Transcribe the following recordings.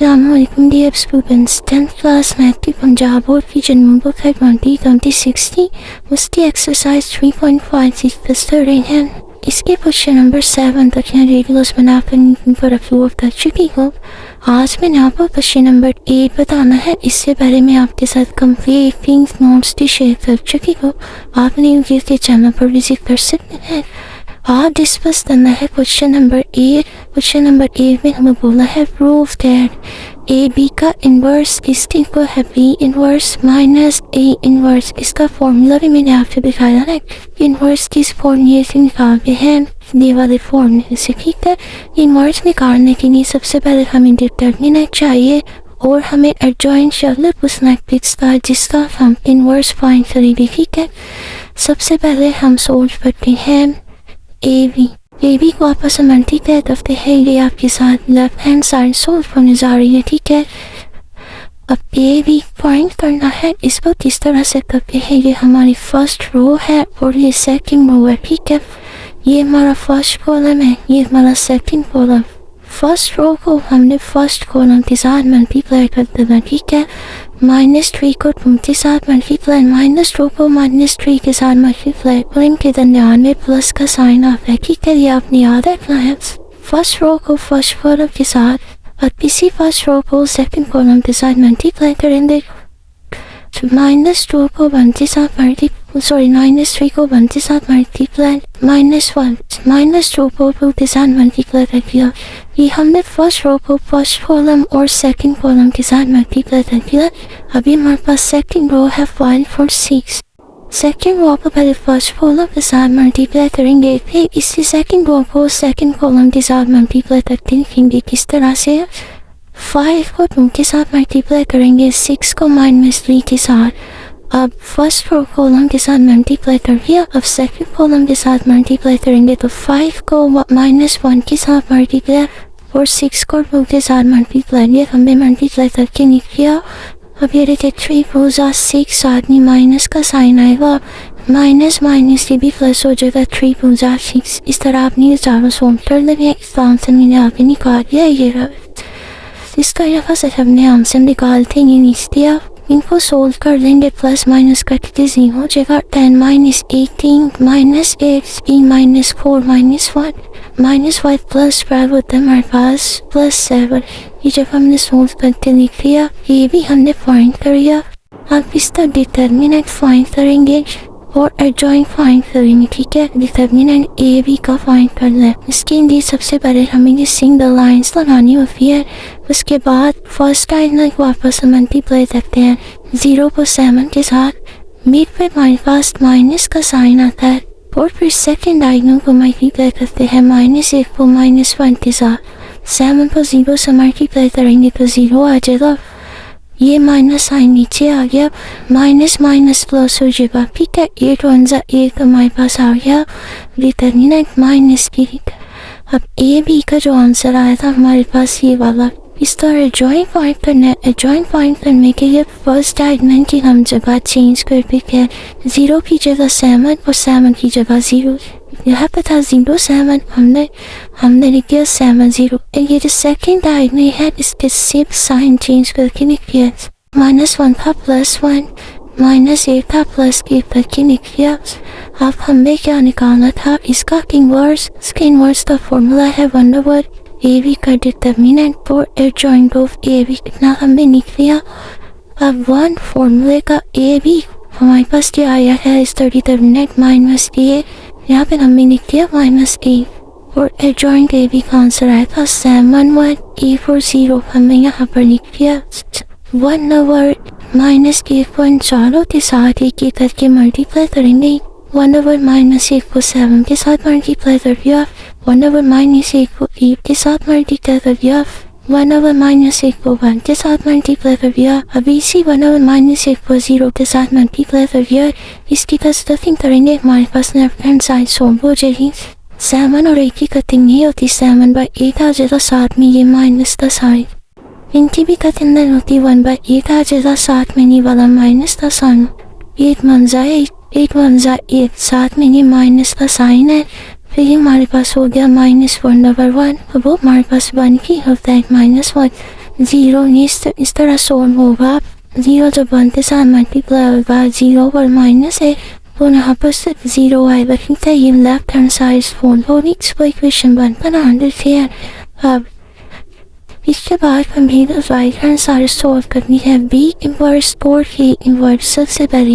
Assalamualaikum dear students, 10th class Math Punjab board की जन्म book है 2060 उसकी एक्सरसाइज 3.5 फिस्टर रही है। इसके क्वेश्चन नंबर 7 तक यहाँ रेडियोस बनाकर पर फ्लोर कर चुकी हो। आज मैंने आपको क्वेश्चन नंबर 8 बताना है। इससे पहले मैं आपके साथ कंप्लीटिंग नोट्स भी शेयर कर चुकी हूँ। आपने यूट्यूब के चैनल पर विजिट कर सकते हैं। आज डिस्कस करना है क्वेश्चन नंबर 8। क्वेश्चन नंबर 8 में हमें बोला है प्रूव दैट ए बी का इनवर्स इज इक्वल है B inverse minus A inverse. इसका फॉर्मूला भी मैंने आपको दिखाया है। इनवर्स की फॉर्मूले से निकालते हैं ये वाले फॉर्मूले से, ठीक है। इनवर्स निकालने के लिए सबसे पहले हमें डिटरमिनेंट चाहिए और हमें एडजॉइंट शक्ल पूछना है जिसका हम इनवर्स फाइंड करेंगे, ठीक है। सबसे पहले हम सोल्व करते हैं ए बी को आपस में मल्टीप्लाई करते हैं। ये आपके साथ लेफ्ट हैंड साइड सोल्व होने जा रही है, ठीक है। अब ए बी फाइंड करना है। इसको किस तरह से करते हैं, ये हमारी फर्स्ट रो है और ये सेकंड रो है, ठीक है। ये हमारा फर्स्ट कॉलम है, ये हमारा सेकंड कॉलम। फर्स्ट रो को हमने फर्स्ट कॉलम के साथ मल्टीप्लाई कर देना, ठीक है। -3 को 2 के साथ मल्टीप्लाई, -2 को -3 के साथ मल्टीप्लाई और इनके दरमियान में प्लस का साइन आता है, ठीक है। ये आपने याद रखना है। फर्स्ट रो को फर्स्ट कॉलम के साथ और इसी फर्स्ट रो को सेकंड कॉलम के साथ मल्टीप्लाई करेंगे। -2 को 1 के साथ -3 को 1 के साथ मल्टीप्लाई, -2 को 2 के साथ मल्टीप्लाई कर दिया। ये हमने फर्स्ट रो को फर्स्ट कॉलम और सेकंड कॉलम के साथ मल्टीप्लाई कर दिया। अभी हमारे पास सेकंड रो है 5 4 6। सेकंड रो को पहले फर्स्ट कॉलम के साथ मल्टीप्लाई करेंगे, फिर इसी सेकंड रो को सेकंड कॉलम के साथ मल्टीप्लाई करके लिखेंगे किस तरह से। 5 को 2 के साथ मल्टीप्लाई करेंगे, 6 को -3 के साथ। अब फर्स्ट रो कॉलम के साथ मल्टीप्लाई कर दिया। अब सेकंड कॉलम के साथ मल्टीप्लाई करेंगे तो 5 को -1 के साथ मल्टीप्लाई और 6 को 2 के साथ मल्टीप्लाई। ये हमने मल्टीप्लाई करके नहीं किया। अब ये देखिए 3 4 6 आदमी माइनस का साइन आएगा, माइनस ये भी प्लस हो जाएगा। 3 4 6 इस तरह आपने चारों सोल्व कर लेंगे। इसका आंसर मैंने आपने निकाल दिया। ये इसका यहाँ से हमने आंसर निकालते ही नहीं दिया। इनको सोल्व कर लेंगे, प्लस माइनस करके 0 हो जाएगा। 10 -18 -8 -4 -1 -5 प्लस 12 होता है हमारे पास +7। ये जब हमने सोल्व करके लिख लिया, ये भी हमने फाइंड कर लिया। अब इसका डिटरमिनेंट फाइंड करेंगे और एडजॉइंट फाइंड करेंगे, ठीक है। डिटरमिनेंट ए बी का फाइंड करना है। इसके लिए सबसे पहले हमें ये सिंगल लाइंस लगानी होती है। उसके बाद फर्स्ट लाइन को वापस मल्टीप्लाई करते हैं 0 को 7 के साथ। मिड पे हमारे पास माइनस का साइन आता है और फिर सेकेंड लाइन को मल्टीप्लाई करते हैं -1 को -1 के साथ। 7 को 0 से मल्टीप्लाई करेंगे तो 0 आ जाएगा। ये माइनस साइन नीचे आ गया, माइनस प्लस हो जाएगा, ठीक है। 8 1 जा 8 हमारे पास आ गया। डिटरमिनेंट -8। अब ए बी का जो आंसर आया था हमारे पास ये वाला, इसका एडजॉइंट फाइंड करना है। एडजॉइंट फाइंड करने के लिए फर्स्ट एलिमेंट की हम जगह चेंज कर देते हैं। 0 की जगह 7 और 7 की जगह 0। यहाँ पे था 0 7, हमने लिख दिया 7 0। ये जो सेकंड एलिमेंट है इसके सिर्फ साइन चेंज करके लिख दिया। -1 था +1, -8 था +8 करके लिख दिया। अब हमें क्या निकालना था, इसका इनवर्स। इसका इनवर्स का फॉर्मूला है 1/a b का डिटरमिनेंट और एडजॉइंट ऑफ a b। इतना हमने लिख लिया। अब 1 फॉर्मूले का a b हमारे पास क्या आया है, इसका डिटरमिनेंट -a। यहाँ पे हमने लिख दिया -a और एडजॉइंट a b का आंसर आया था 7 1 a for 0। हमने यहाँ पर लिख दिया 1/-a को इन चारों के साथ एक एक करके मल्टीप्लाई करेंगे। 1/-a को 7 के साथ मल्टीप्लाई कर दिया। 1/-a को 8 के साथ मल्टीप्लाई कर दिया। 1/-a को 1 के साथ मल्टीप्लाई कर दिया। अभी इसी 1/-a को 0 के साथ मल्टीप्लाई कर दिया। इसकी कटिंग करेंगे, हमारे पास लेफ्ट हैंड साइड सोल्व हो जाएगी। 7 और 8 की कटिंग नहीं होती, 7/8 आ जाएगा, साथ में ये माइनस का साइन। इनकी भी कटिंग नहीं होती, 1/8 आ जाएगा, साथ में ये वाला माइनस का साइन। 8 1 जा 8, साथ में ये माइनस का साइन है। फिर ये हमारे पास हो गया -1/1। अब वो हमारे पास 1 ही होता है, -1। 0 इस तरह सोल्व होगा। 0 जब 1 के साथ मल्टीप्लाई होगा 0 और -1 पुनः पर 0 आएगा, ठीक है। ये लेफ्ट हैंड साइड फोल्ड होगी। इसको इक्वेशन 1 बना देते हैं। अब इसके बाद हमें राइट हैंड साइड सॉल्व करनी है। बी इनवर्स और ए इनवर्स। सबसे पहले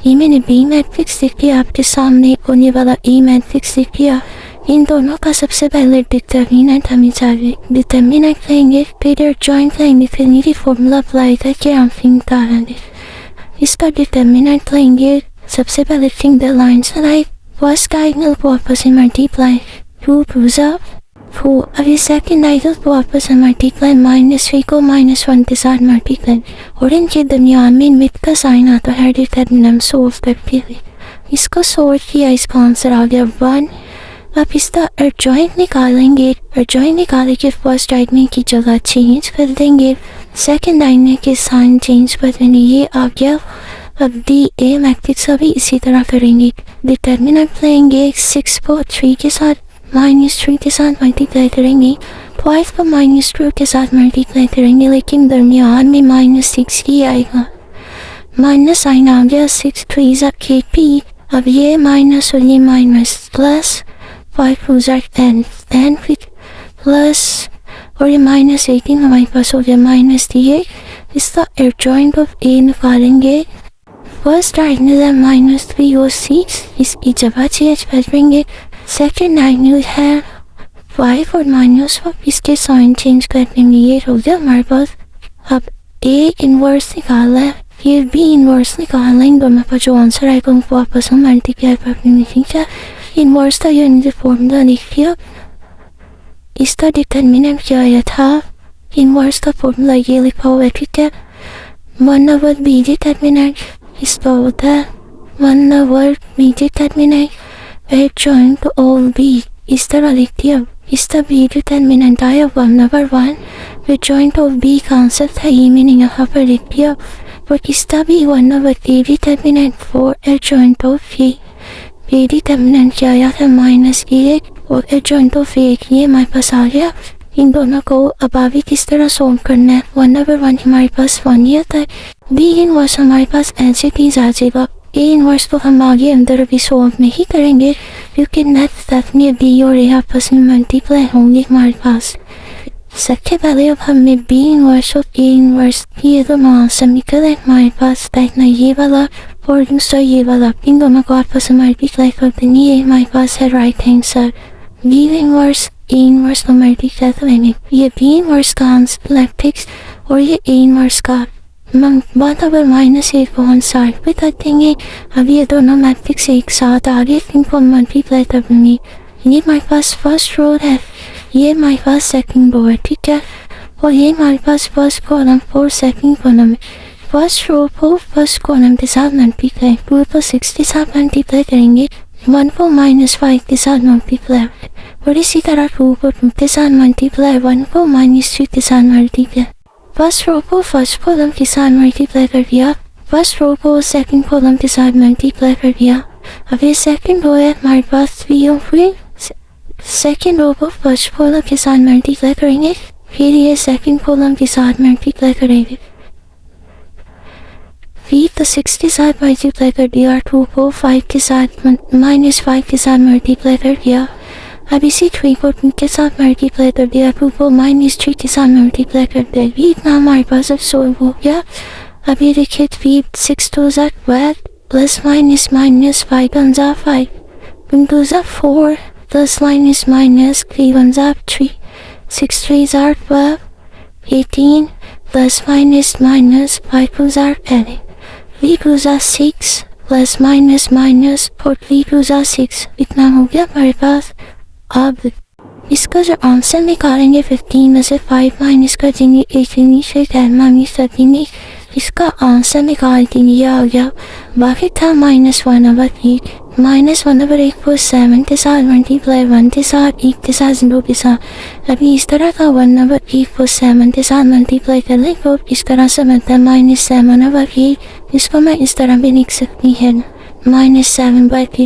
ये मैंने बी मैट्रिक्स लिख दिया आपके सामने और ये वाला ए मैट्रिक्स लिख दिया। इन दोनों का सबसे पहले डिटर्मिनेंट हमें चाहिए। डिटर्मिनेंट लेंगे, फिर जॉइंट लेंगे, फिर ये फॉर्मूला अप्लाई करके हम निकालेंगे। इसका डिटर्मिनेंट लेंगे, सबसे पहले think the lines like first diagonal को आपस में मल्टीप्लाई 2 2 4। अब ये सेकंड डायगोनल को आपस में मल्टीप्लाई -3 को -1 के साथ मल्टीप्लाई और इनके दरमियान में मिड का साइन आता है। डिटर्मिनेंट सोल्व करके हुए इसको सोल्व किया, इसका आंसर आ गया 1। अब इसका एडजॉइंट निकालेंगे। एडजॉइंट निकाले के फर्स्ट डायगोनल की जगह चेंज कर देंगे, सेकंड डायगोनल के साइन चेंज कर देंगे, ये आ गया। अब डी ए मैट्रिक्स अभी इसी तरह करेंगे। डिटर्मिनेंट लेंगे, 6 को 3 के साथ -3 के साथ मल्टीप्लाई करेंगे, 5 को -2 के साथ मल्टीप्लाई करेंगे, लेकिन दरमियान में -6 ही आएगा। माइनस साइन आ गया, 6 3 के पी। अब ये माइनस और ये माइनस प्लस 5 2 10 प्लस और ये -18 हमारे पास हो गया -3। इसका एडजॉइंट ऑफ ए निकालेंगे। फर्स्ट डायगोनल है -3 और 6, इसकी जगह चेंज कर देंगे। सेकेंड डायगोनल है 5 और -1, इसके साइन चेंज कर देंगे, ये हो गया हमारे पास। अब ए इनवर्स निकाला है, ये बी इनवर्स निकालना, इन दोनों का जो आंसर आएगा उनको आपस में मल्टीप्लाई कर देंगे, ठीक है। इनवर्स का ये फॉर्मूला लिख दिया। इसका डिटर्मिनेंट क्या आया था, इनवर्स का फॉर्मूला ये लिखा हुआ है, ठीक है। 1/b डिटर्मिनेंट इसका होता है 1/b determinant adjoint all B, इस तरह लिख दिया। इसका बी डिटर्मिनेंट आया 1/1, एडजॉइंट ऑफ बी का आंसर था, ये मैंने यहाँ पर लिख दिया। और इसका भी 1/a determinant 4 adjoint of A. A determinant क्या आया था -1 और एडजॉइंट ऑफ ए ये हमारे पास आ गया। इन दोनों को अब आगे किस तरह सोल्व करना है। 1/1 हमारे पास 1 ही आता है। बी इनवर्स हमारे पास ऐसे ही आ जाएगा। ए इनवर्स को हम आगे अंदर अभी सोल्व नहीं करेंगे क्योंकि नेक्स्ट में बी और ए आपस में मल्टीप्लाई होंगे हमारे पास। सबसे पहले अब हमें बी इनवर्स और ए इनवर्स ये दोनों आंसर निकले हमारे पास, पहला ये वाला और दूसरा ये वाला। इन दोनों को आपस में मल्टीप्लाई कर देंगे, ये हमारे पास है right hand side. B inverse A inverse को मल्टीप्लाई करेंगे, ये बी इनवर्स का आंसर मैट्रिक्स और ये ए इनवर्स का बात अब -1 को हम साइड पे कर देंगे। अब ये दोनों मैट्रिक्स एक साथ आगे इनको मल्टीप्लाई कर देंगे। ये हमारे पास फर्स्ट रो है, ये हमारे पास सेकंड रो है, ठीक है। और ये हमारे पास फर्स्ट कॉलम और सेकंड कॉलम है। फर्स्ट रो को फर्स्ट कॉलम के साथ मल्टीप्लाई 2 को 6 के साथ मल्टीप्लाई करेंगे, 1 को -5 के साथ मल्टीप्लाई और इसी तरह 2 को 2 के साथ मल्टीप्लाई, 1 को -3 के साथ मल्टीप्लाई। फर्स्ट रो को फर्स्ट कॉलम के साथ मल्टीप्लाई कर दिया, फर्स्ट रो को सेकंड कॉलम के साथ मल्टीप्लाई कर दिया। अब ये सेकंड रो है हमारे पास 3 और 3, सेकंड रो को फर्स्ट कॉलम के साथ मल्टीप्लाई करेंगे, फिर ये सेकंड कॉलम के साथ मल्टीप्लाई करेंगे, फिर तो 6 के साथ मल्टीप्लाई कर दिया, 2 को 5 के साथ -5 के साथ मल्टीप्लाई कर दिया। अब इसी 3 को 2 के साथ मल्टीप्लाई कर दिया, 2 को -3 के साथ मल्टीप्लाई कर दिया। ये इतना हमारे पास अब सोल्व हो गया। अब ये देखिए 3 6 2 12 plus minus 5 1 5 2 4 plus minus 3 1 3 6 3 12 18 plus minus 5 2 11 3 2 6 plus minus 4 3 2 6, इतना हो गया हमारे पास। अब इसका जो आंसर निकालेंगे 15 में से 5 माइनस कर देंगे, 18 से 10 माइनस कर देंगे, इसका आंसर निकाल के ये आ गया। बाकी था -1/8, -1/8 को 7 के साथ मल्टीप्लाई 1 के साथ 1 के साथ 0 के साथ। अभी इस तरह का 1/8 को 7 के साथ मल्टीप्लाई कर लें तो इस तरह से बनता है -7/8। इसको मैं इस तरह भी लिख सकती है -7/3,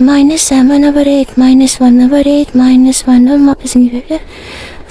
-7/8 -1/8 -1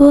2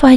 5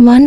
1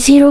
0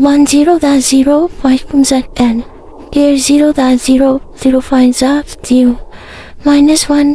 1 0 0 5 n. Here 0 0 0 5 0. -1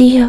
0.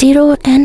0 n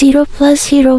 0 + 0.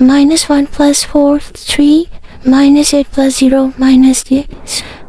-1 + 4 3. -8 + 0 -8.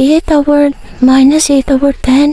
8/-8/10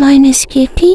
-80.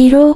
0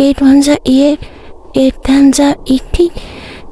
8 1 8 8 10 80.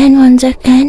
n 1 n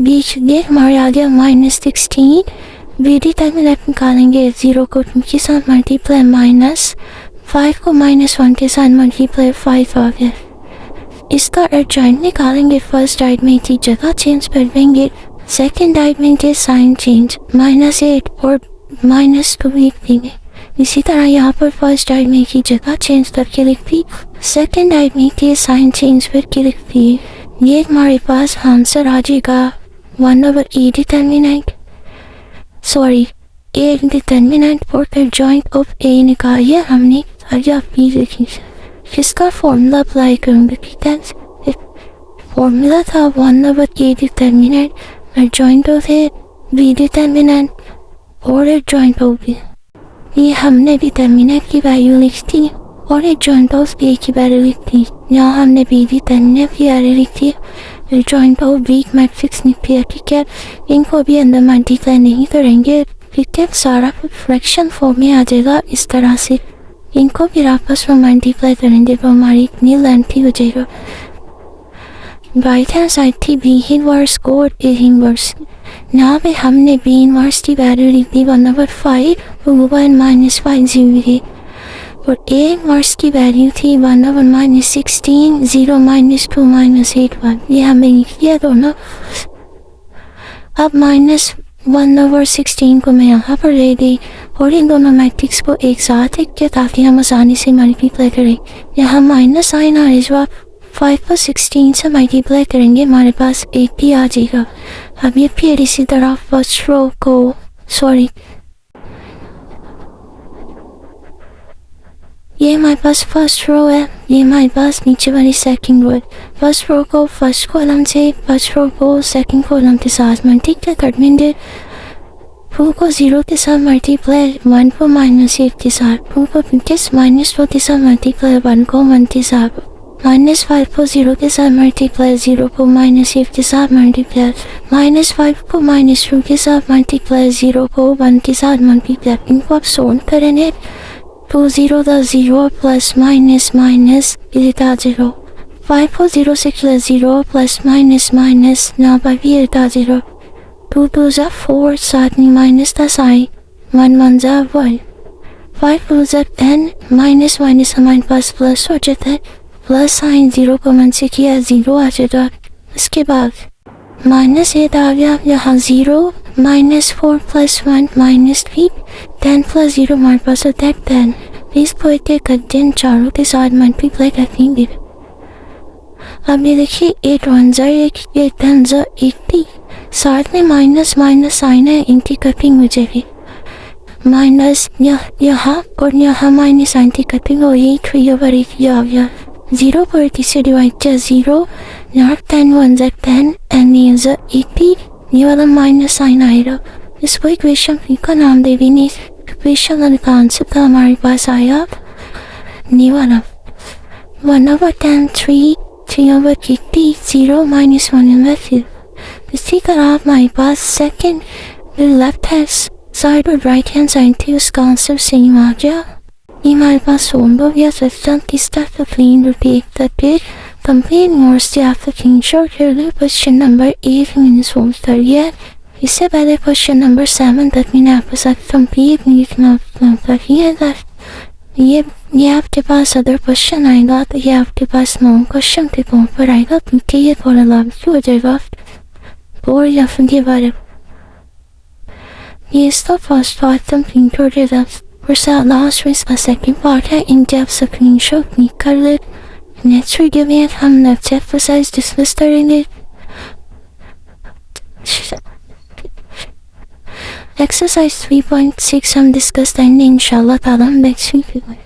बीच ये हमारे आ गया -16। डिटरमिनेंट निकालेंगे 0 को 2 के साथ मल्टीप्लाई माइनस 5 को -1 के साथ मल्टीप्लाई 5 आ गया। इसका एडजॉइंट निकालेंगे। फर्स्ट आइटमेंट की जगह चेंज कर देंगे, सेकेंड आइटमेंट के साइन चेंज -8 और -2 लिख देंगे। इसी तरह यहाँ पर फर्स्ट आइटमेंट की जगह चेंज करके लिख दी, सेकेंड आइटमेंट के साइन चेंज करके लिख दिए। ये हमारे पास आंसर आ जाएगा 1/e डिटरमिनेंट, सॉरी ए डिटरमिनेंट और एडजॉइंट ऑफ ए निकालिए हमने। अब बी लिखी, इसका फॉर्मूला अप्लाई करूँगा। फॉर्मूला था 1/e determinant adjoint of A B determinant और एडजॉइंट ऑफ बी। ये हमने डिटरमिनेंट की वैल्यू लिख दी और एडजॉइंट ऑफ ए की वैल्यू लिख दी। यहाँ हमने बी डिटरमिनेंट की वैल्यू लिख दी, एडजॉइंट ऑफ बी मैट्रिक्स लिख दिया। ठीक है, इनको भी अंदर मल्टीप्लाई नहीं करेंगे, ठीक है, सारा फ्रैक्शन फॉर्म में आ जाएगा। इस तरह से इनको फिर आपस में मल्टीप्लाई करेंगे तो हमारी इतनी लेंथी हो जाएगा। राइट हैंड साइड थी बी इनवर्स को और ए इनवर्स। यहाँ पे हमने बी इनवर्स की वैल्यू लिख दी 1/5 और 1 - 5 है, और ए इनवर्स की वैल्यू थी 1/-16 0 -2 -8 1। ये हमें लिख दिया दोनों। अब -1/16 को मैं यहाँ पर ले दी और इन दोनों मैट्रिक्स को एक साथ लिख के ताकि हम आसानी से मल्टीप्लाई करें। यहाँ माइनस साइन आ रहा है, 5 को 16 से मल्टीप्लाई करेंगे, हमारे पास 8 भी आ जाएगा। अब ये फिर इसी तरह फर्स्ट रो को, सॉरी ये हमारे पास फर्स्ट रो है, ये हमारे पास नीचे वाली सेकंड रो है। फर्स्ट रो को फर्स्ट कॉलम से, फर्स्ट रो को सेकंड कॉलम के साथ मल्टीप्लाई कर देंगे। 2 को 0 के साथ मल्टीप्लाई 1 को -8 के साथ, 2 को -2 के साथ मल्टीप्लाई 1 को 1 के साथ, -5 को 0 के साथ मल्टीप्लाई 0 को -8 के साथ मल्टीप्लाई, -5 को -2 के साथ मल्टीप्लाई 0 को 1 के साथ मल्टीप्लाई। इनको आप सोल्व करेंगे 2 0 the 0 plus minus minus is 0. 5 को 0 से 0 plus minus minus now by भी 0. 2 2 जा 4 साथ में minus का साइन 1 1 जा 1. 5 2 जा 10 minus minus हमारे पास प्लस हो जाता है, प्लस साइन 0 को 1 से किया 0 आ जाता। इसके बाद -8 आ गया, यहाँ 0 -4 + 1 -3 10 + 0 हमारे पास होता है 10। इसको एक एक करते हैं, चारों के साथ मल्टीप्लाई करेंगे। अब ये देखिए 8 1 जा 1, 8 10 जा 80, साथ में माइनस माइनस साइन है, इनकी कटिंग हो जाएगी। माइनस यहाँ और यहाँ माइनस साइन की कटिंग हो, ये 3/8 आ गया। 0 पर 80 से डिवाइड किया 0, यहाँ 10 1 जा 10 एंड ये जा 80, ये वाला माइनस साइन आएगा। इसको इक्वेशन 3 का नाम दे देंगे। इक्वेशन का आंसर था हमारे पास आया ये वाला 1/10 3 3/80 0 -1/2। इसी तरह हमारे पास सेकंड लेफ्ट हैंड साइड और राइट हैंड साइड थी, उसका आंसर सेम आ गया। ये हमारे पास होमवर्क या सिस्टम की स्टार्ट क्लीन रिपीट करके कंप्लीट नोट्स से आपका स्क्रीनशॉट कर लो। क्वेश्चन नंबर 8 मैंने सोल्व कर लिया। इससे पहले क्वेश्चन नंबर 7 तक मैंने आपके साथ कंप्लीट लिखना किया। ये आपके पास अदर क्वेश्चन आएगा तो ये आपके पास 9 क्वेश्चन के तौर पर आएगा, क्योंकि ये थोड़ा लंबा हो जाएगा और या फिर ये बारे ये इसका फर्स्ट पार्ट कंप्लीट हो जाएगा और लास्ट में इसका सेकंड पार्ट है। इनके आप स्क्रीनशॉट क्लिक कर ले। नेक्स्ट वीडियो में हम नेक्स्ट एक्सरसाइज डिस्कस करेंगे। एक्सरसाइज 3.6 हम डिस्कस करेंगे इंशाल्लाह ताला नेक्स्ट वीक में।